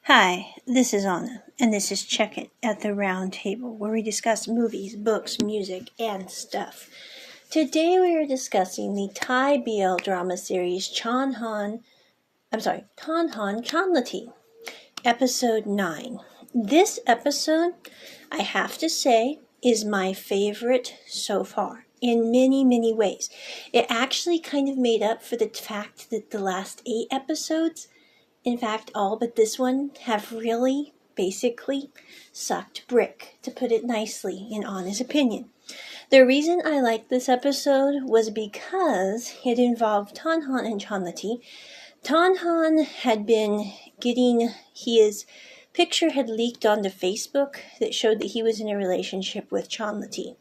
Hi, this is Onna, and this is Check It at the Round Table, where we discuss movies, books, music, and stuff. Today we are discussing the Thai BL drama series Tonhon Chonlatee, Episode 9. This episode, I have to say, is my favorite so far, in many, many ways. It actually kind of made up for the fact that the last 8 episodes, in fact, all but this one, have really, basically, sucked brick, to put it nicely, in Anna's opinion. The reason I liked this episode was because it involved Tonhon and Chonlatee. Tonhon had been his picture had leaked onto Facebook that showed that he was in a relationship with Chonlatee.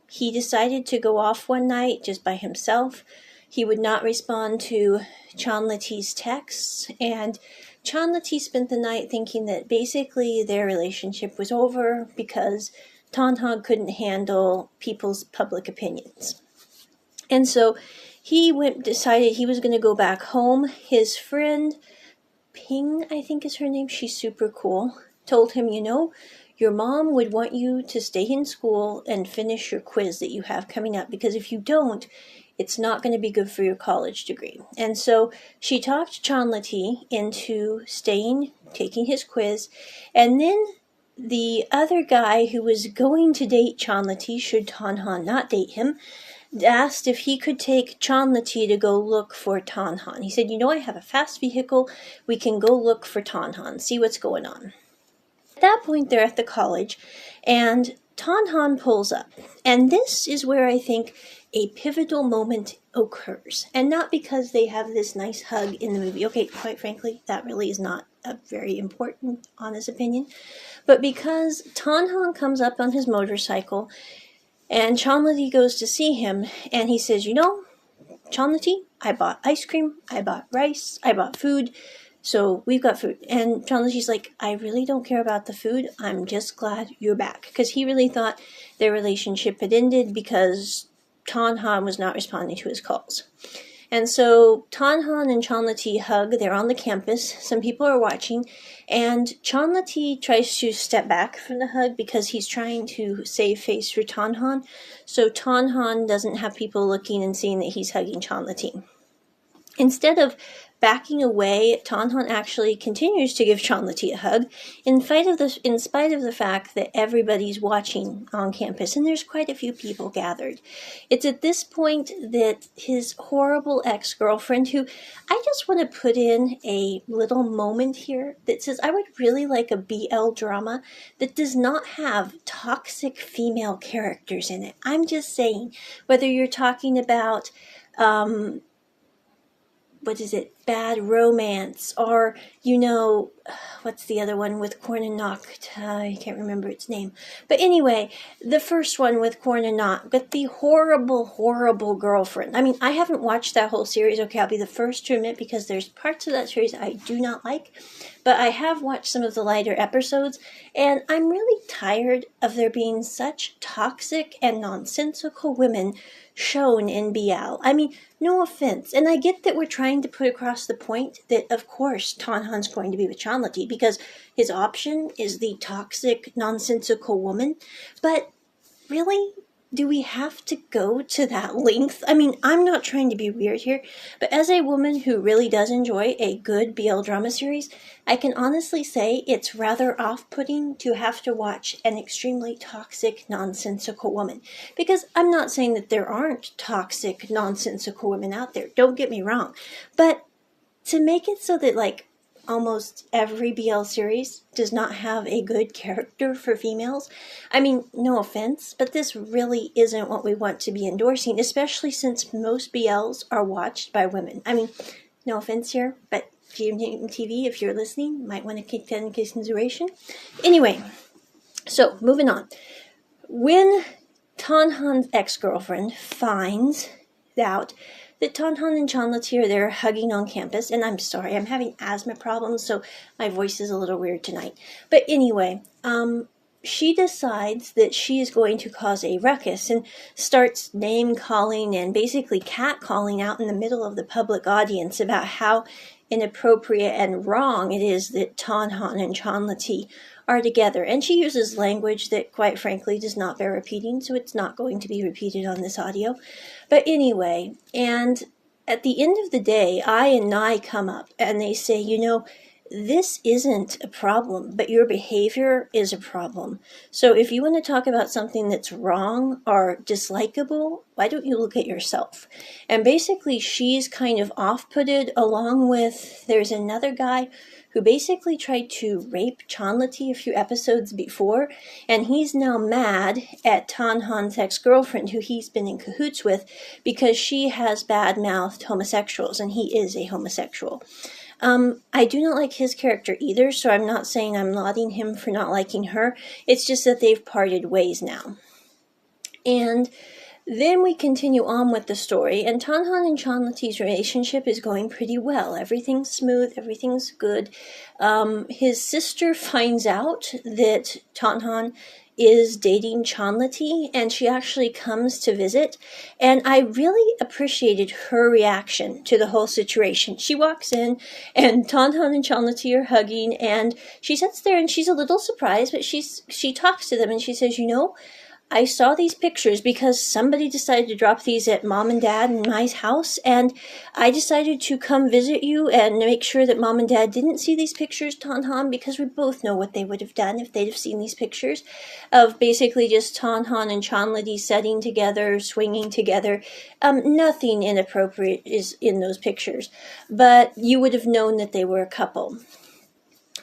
He decided to go off one night just by himself. He would not respond to Chonlatee's texts, and Chonlatee spent the night thinking that basically their relationship was over because Tonhon couldn't handle people's public opinions. And so he decided he was going to go back home. His friend, Ping, I think is her name, she's super cool, told him, your mom would want you to stay in school and finish your quiz that you have coming up, because if you don't, it's not going to be good for your college degree. And so she talked Chonlatee into taking his quiz, and then the other guy who was going to date Chonlatee, should Tonhon not date him, asked if he could take Chonlatee to go look for Tonhon. He said, I have a fast vehicle, we can go look for Tonhon, see what's going on. At that point, they're at the college, and Tonhon pulls up. And this is where I think a pivotal moment occurs. And not because they have this nice hug in the movie. Okay, quite frankly, that really is not a very important, honest opinion. But because Tonhon comes up on his motorcycle, and Chonlatee goes to see him, and he says, Chonlatee, I bought ice cream, I bought rice, I bought food, so we've got food. And Chonlatee's like, I really don't care about the food, I'm just glad you're back. Because he really thought their relationship had ended because Tonhon was not responding to his calls. And so Tonhon and Chonlatee hug. They're on the campus. Some people are watching. And Chonlatee tries to step back from the hug because he's trying to save face for Tonhon. So Tonhon doesn't have people looking and seeing that he's hugging Chonlatee. Instead of backing away, Tonhon actually continues to give Chonlatee a hug in spite of the fact that everybody's watching on campus, and there's quite a few people gathered. It's at this point that his horrible ex-girlfriend, who I just want to put in a little moment here that says I would really like a BL drama that does not have toxic female characters in it. I'm just saying, whether you're talking about bad romance, or, what's the other one with Corn and Knock? I can't remember its name. But anyway, the first one with Corn and Knock, with the horrible, horrible girlfriend. I mean, I haven't watched that whole series. Okay, I'll be the first to admit, because there's parts of that series I do not like. But I have watched some of the lighter episodes, and I'm really tired of there being such toxic and nonsensical women shown in BL. I mean, no offense. And I get that we're trying to put across the point that, of course, Tonhon's going to be with Chonlatee because his option is the toxic, nonsensical woman. But really, do we have to go to that length? I mean, I'm not trying to be weird here, but as a woman who really does enjoy a good BL drama series, I can honestly say it's rather off-putting to have to watch an extremely toxic, nonsensical woman. Because I'm not saying that there aren't toxic, nonsensical women out there, don't get me wrong, but to make it so that, almost every BL series does not have a good character for females. I mean, no offense, but this really isn't what we want to be endorsing, especially since most BLs are watched by women. I mean, no offense here, but TV, if you're listening, might want to take that into consideration. Anyway, so moving on. When Tonhon's ex-girlfriend finds out that Tonhon and Chonlatee are there hugging on campus, and I'm sorry, I'm having asthma problems, so my voice is a little weird tonight. But anyway, she decides that she is going to cause a ruckus and starts name-calling and basically cat-calling out in the middle of the public audience about how inappropriate and wrong it is that Tonhon and Chonlatee are together. And she uses language that, quite frankly, does not bear repeating, so it's not going to be repeated on this audio. But anyway, and at the end of the day, I and Nye come up and they say, this isn't a problem, but your behavior is a problem. So if you want to talk about something that's wrong or dislikable, why don't you look at yourself? And basically she's kind of off-putted, along with, there's another guy who basically tried to rape Chonlatee a few episodes before, and he's now mad at Tonhon's ex-girlfriend, who he's been in cahoots with, because she has bad-mouthed homosexuals, and he is a homosexual. I do not like his character either, so I'm not saying I'm lauding him for not liking her. It's just that they've parted ways now. And then we continue on with the story, and Tonhon and Chonlatee's relationship is going pretty well. Everything's smooth, everything's good. His sister finds out that Tonhon is dating Chonlatee, and she actually comes to visit, and I really appreciated her reaction to the whole situation. She walks in, and Tonhon and Chonlatee are hugging, and she sits there, and she's a little surprised, but she talks to them, and she says, I saw these pictures because somebody decided to drop these at Mom and Dad and my house, and I decided to come visit you and make sure that Mom and Dad didn't see these pictures, Tonhon, because we both know what they would have done if they'd have seen these pictures of basically just Tonhon and Chonlatee sitting together, swinging together. Nothing inappropriate is in those pictures, but you would have known that they were a couple.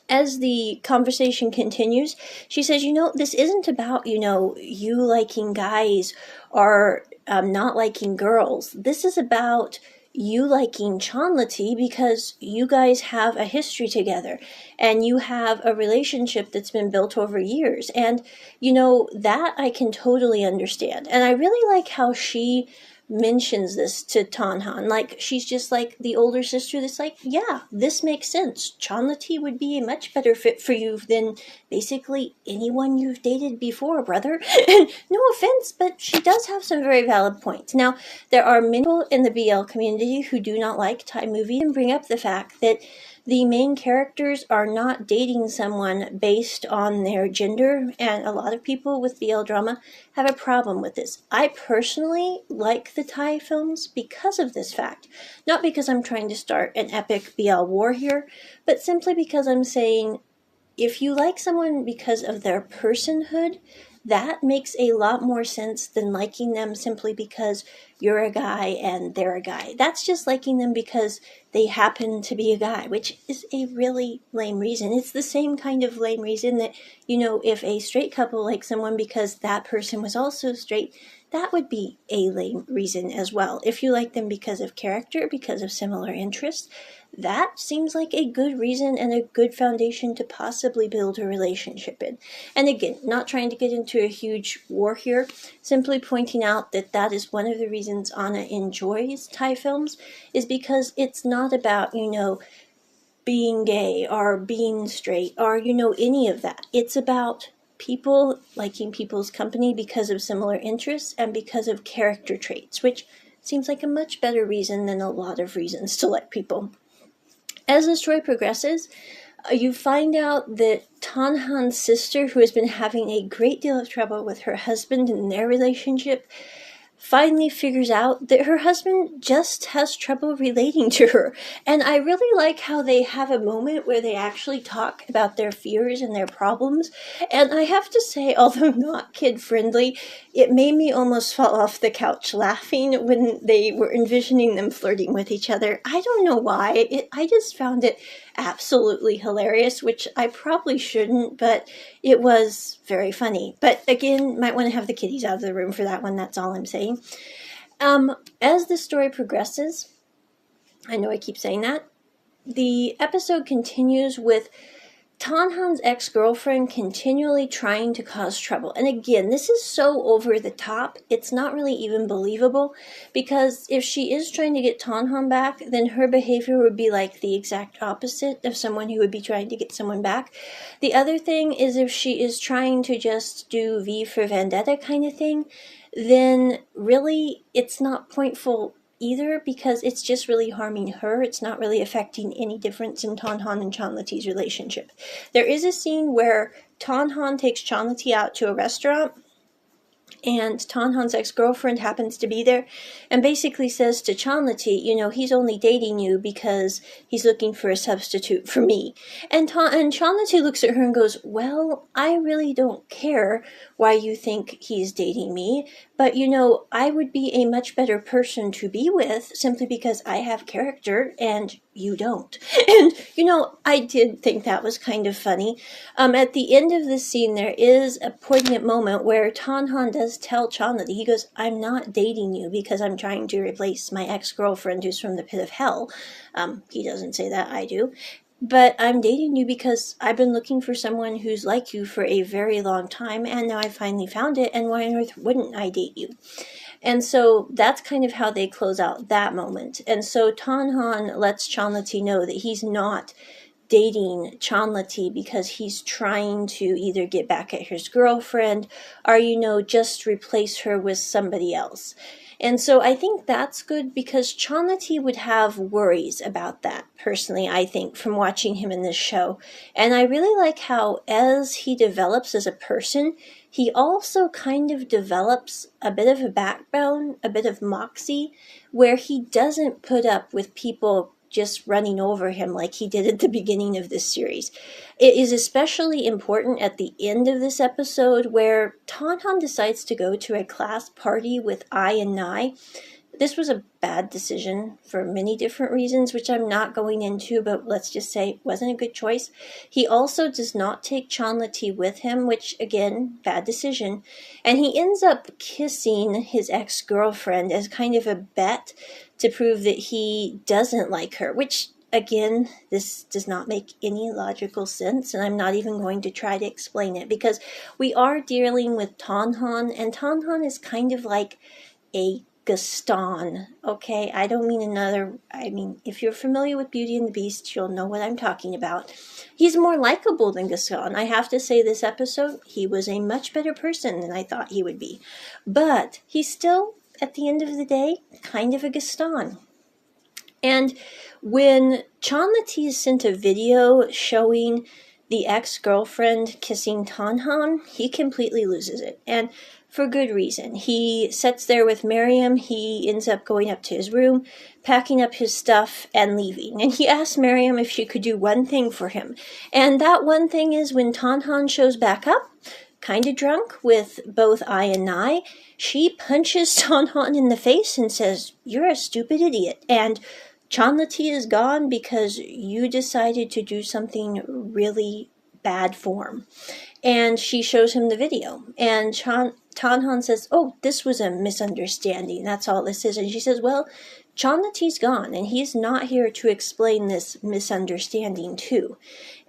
As the conversation continues, she says, this isn't about, you liking guys or not liking girls. This is about you liking Chonlatee because you guys have a history together and you have a relationship that's been built over years. And, that I can totally understand. And I really like how she mentions this to Tonhon. Like, she's just like the older sister that's like, yeah, this makes sense. Chonlatee would be a much better fit for you than basically anyone you've dated before, brother. And no offense, but she does have some very valid points. Now, there are many people in the BL community who do not like Thai movies and bring up the fact that the main characters are not dating someone based on their gender, and a lot of people with BL drama have a problem with this. I personally like the Thai films because of this fact. Not because I'm trying to start an epic BL war here, but simply because I'm saying, if you like someone because of their personhood, that makes a lot more sense than liking them simply because you're a guy and they're a guy. That's just liking them because they happen to be a guy, which is a really lame reason. It's the same kind of lame reason that, if a straight couple likes someone because that person was also straight, that would be a lame reason as well. If you like them because of character, because of similar interests, that seems like a good reason and a good foundation to possibly build a relationship in. And again, not trying to get into a huge war here, simply pointing out that that is one of the reasons Onna enjoys Thai films, is because it's not about, being gay or being straight or, any of that. It's about people liking people's company because of similar interests and because of character traits, which seems like a much better reason than a lot of reasons to like people. As the story progresses, you find out that Tonhon's sister, who has been having a great deal of trouble with her husband and their relationship, finally figures out that her husband just has trouble relating to her. And I really like how they have a moment where they actually talk about their fears and their problems. And I have to say, although not kid-friendly, it made me almost fall off the couch laughing when they were envisioning them flirting with each other. I don't know why. I just found it absolutely hilarious, which I probably shouldn't, but it was very funny. But again, might want to have the kiddies out of the room for that one, that's all I'm saying. As the story progresses, I know I keep saying that, the episode continues with Tonhon's ex-girlfriend continually trying to cause trouble. And again, this is so over the top, it's not really even believable, because if she is trying to get Tonhon back, then her behavior would be like the exact opposite of someone who would be trying to get someone back. The other thing is, if she is trying to just do V for Vendetta kind of thing, then really it's not pointful either because it's just really harming her. It's not really affecting any difference in Tonhon and Chonlatee's relationship. There is a scene where Tonhon takes Chonlatee out to a restaurant, and Tonhon's ex-girlfriend happens to be there and basically says to Chonlatee, you know, he's only dating you because he's looking for a substitute for me. And Chonlatee looks at her and goes, well, I really don't care why you think he's dating me, but, you know, I would be a much better person to be with simply because I have character and you don't. And, you know, I did think that was kind of funny. At the end of this scene, there is a poignant moment where Tonhon does tell Chonlatee, he goes, I'm not dating you because I'm trying to replace my ex-girlfriend who's from the pit of hell. He doesn't say that, I do. But I'm dating you because I've been looking for someone who's like you for a very long time, and now I finally found it, and why on earth wouldn't I date you? And so that's kind of how they close out that moment. And so Tonhon lets Chonlatee know that he's not dating Chonlatee because he's trying to either get back at his girlfriend or, you know, just replace her with somebody else. And so I think that's good because Chonlatee would have worries about that, personally, I think, from watching him in this show. And I really like how, as he develops as a person, he also kind of develops a bit of a backbone, a bit of moxie, where he doesn't put up with people just running over him like he did at the beginning of this series. It is especially important at the end of this episode where Tonhon decides to go to a class party with I and Nai. This was a bad decision for many different reasons, which I'm not going into, but let's just say it wasn't a good choice. He also does not take Chonlatee with him, which, again, bad decision. And he ends up kissing his ex-girlfriend as kind of a bet to prove that he doesn't like her, which, again, this does not make any logical sense, and I'm not even going to try to explain it, because we are dealing with Tonhon, and Tonhon is kind of like a Gaston, okay? I mean, if you're familiar with Beauty and the Beast, you'll know what I'm talking about. He's more likable than Gaston. I have to say this episode, he was a much better person than I thought he would be. But he's still, at the end of the day, kind of a Gaston. And when Chonlatee sent a video showing the ex-girlfriend kissing Tonhon, he completely loses it. And for good reason. He sits there with Miriam. He ends up going up to his room, packing up his stuff, and leaving. And he asks Miriam if she could do one thing for him. And that one thing is when Tonhon shows back up, kind of drunk, with both I and Nai, she punches Tonhon in the face and says, "You're a stupid idiot. And Chonlatee is gone because you decided to do something really bad form." And she shows him the video. And Tonhon says, "Oh, this was a misunderstanding. That's all this is." And she says, "Well, Chonlatee's gone, and he's not here to explain this misunderstanding too."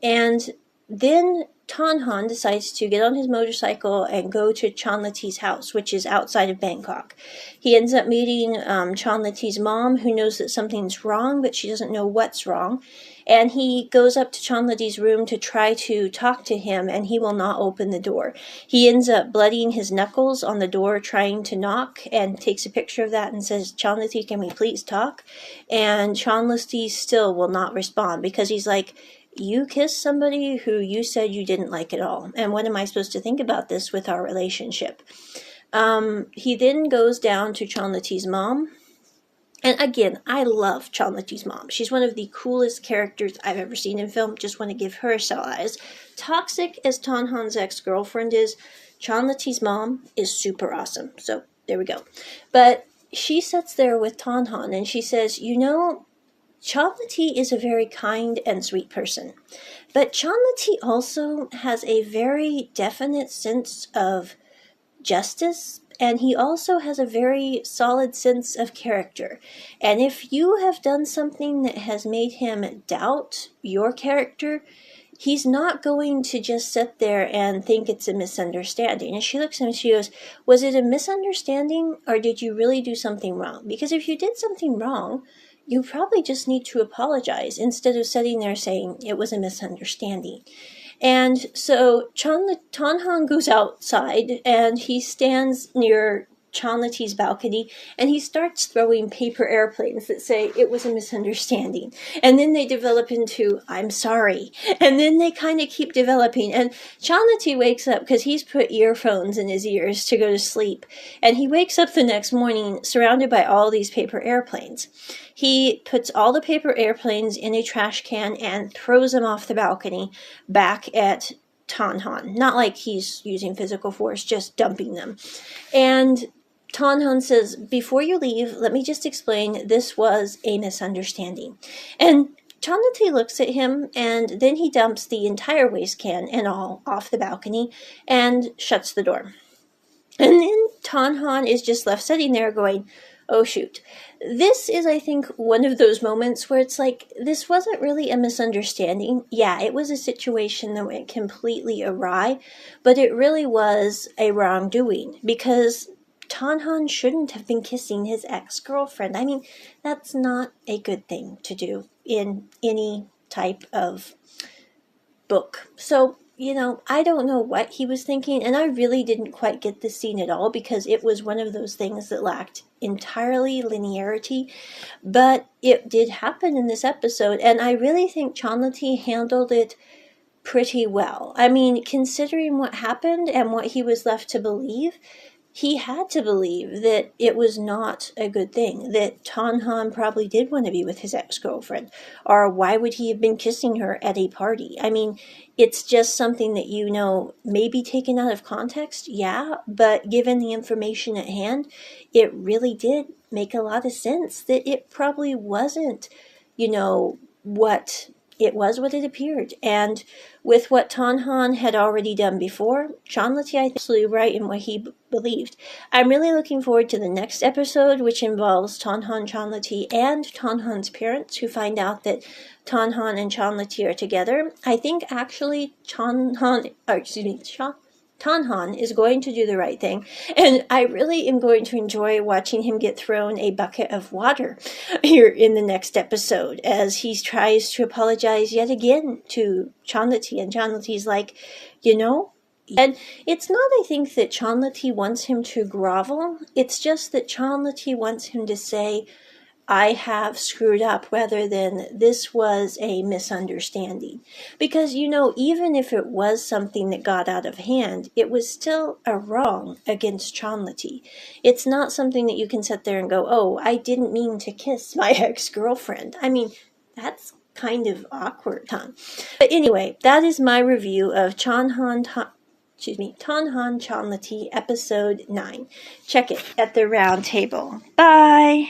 And then Tonhon decides to get on his motorcycle and go to Chonlatee's house, which is outside of Bangkok. He ends up meeting Chonlatee's mom, who knows that something's wrong, but she doesn't know what's wrong. And he goes up to Chonlatee's room to try to talk to him, and he will not open the door. He ends up bloodying his knuckles on the door trying to knock, and takes a picture of that and says, "Chonlatee, can we please talk?" And Chonlatee still will not respond, because he's like, "You kissed somebody who you said you didn't like at all, and what am I supposed to think about this with our relationship?" He then goes down to Chonlatee's mom. And again, I love Chonlatee's mom. She's one of the coolest characters I've ever seen in film. Just want to give her a shout out. As toxic as Tonhon's ex-girlfriend is, Chonlatee's mom is super awesome. So there we go. But she sits there with Tonhon and she says, "You know, Chonlatee is a very kind and sweet person. But Chonlatee also has a very definite sense of justice, and he also has a very solid sense of character. And if you have done something that has made him doubt your character, he's not going to just sit there and think it's a misunderstanding." And she looks at him and she goes, "Was it a misunderstanding, or did you really do something wrong? Because if you did something wrong, you probably just need to apologize instead of sitting there saying it was a misunderstanding." And so Tonhon goes outside and he stands near Chonlatee's balcony, and he starts throwing paper airplanes that say it was a misunderstanding. And then they develop into, I'm sorry. And then they kind of keep developing. And Chonlatee wakes up because he's put earphones in his ears to go to sleep. And he wakes up the next morning surrounded by all these paper airplanes. He puts all the paper airplanes in a trash can and throws them off the balcony back at Tonhon. Not like he's using physical force, just dumping them. And Tonhon says, before you leave, let me just explain, this was a misunderstanding. And Chonlatee looks at him, and then he dumps the entire waste can and all off the balcony and shuts the door. And then Tonhon is just left sitting there going, oh shoot. This is, I think, one of those moments where it's like, this wasn't really a misunderstanding. Yeah, it was a situation that went completely awry, but it really was a wrongdoing, because Tonhon shouldn't have been kissing his ex-girlfriend. I mean, that's not a good thing to do in any type of book. So, I don't know what he was thinking, and I really didn't quite get this scene at all, because it was one of those things that lacked entirely linearity, but it did happen in this episode, and I really think Chonlatee handled it pretty well. I mean, considering what happened and what he was left to believe, he had to believe that it was not a good thing, that Tonhon probably did want to be with his ex-girlfriend, or why would he have been kissing her at a party? I mean, it's just something that may be taken out of context, yeah, but given the information at hand, it really did make a lot of sense that it probably wasn't, what it appeared. And with what Tonhon had already done before, Chonlatee, I think, was absolutely right in what he believed. I'm really looking forward to the next episode, which involves Tonhon Chonlatee and Tonhon's parents, who find out that Tonhon and Chonlatee are together. I think actually Tonhon is going to do the right thing, and I really am going to enjoy watching him get thrown a bucket of water here in the next episode as he tries to apologize yet again to Chonlatee, and Chonlatee's like, and it's not, I think, that Chonlatee wants him to grovel, it's just that Chonlatee wants him to say, I have screwed up, rather than this was a misunderstanding. Because, even if it was something that got out of hand, it was still a wrong against Chonlatee. It's not something that you can sit there and go, oh, I didn't mean to kiss my ex-girlfriend. I mean, that's kind of awkward, huh? But anyway, that is my review of Tonhon Chonlatee, episode 9. Check it at the round table. Bye!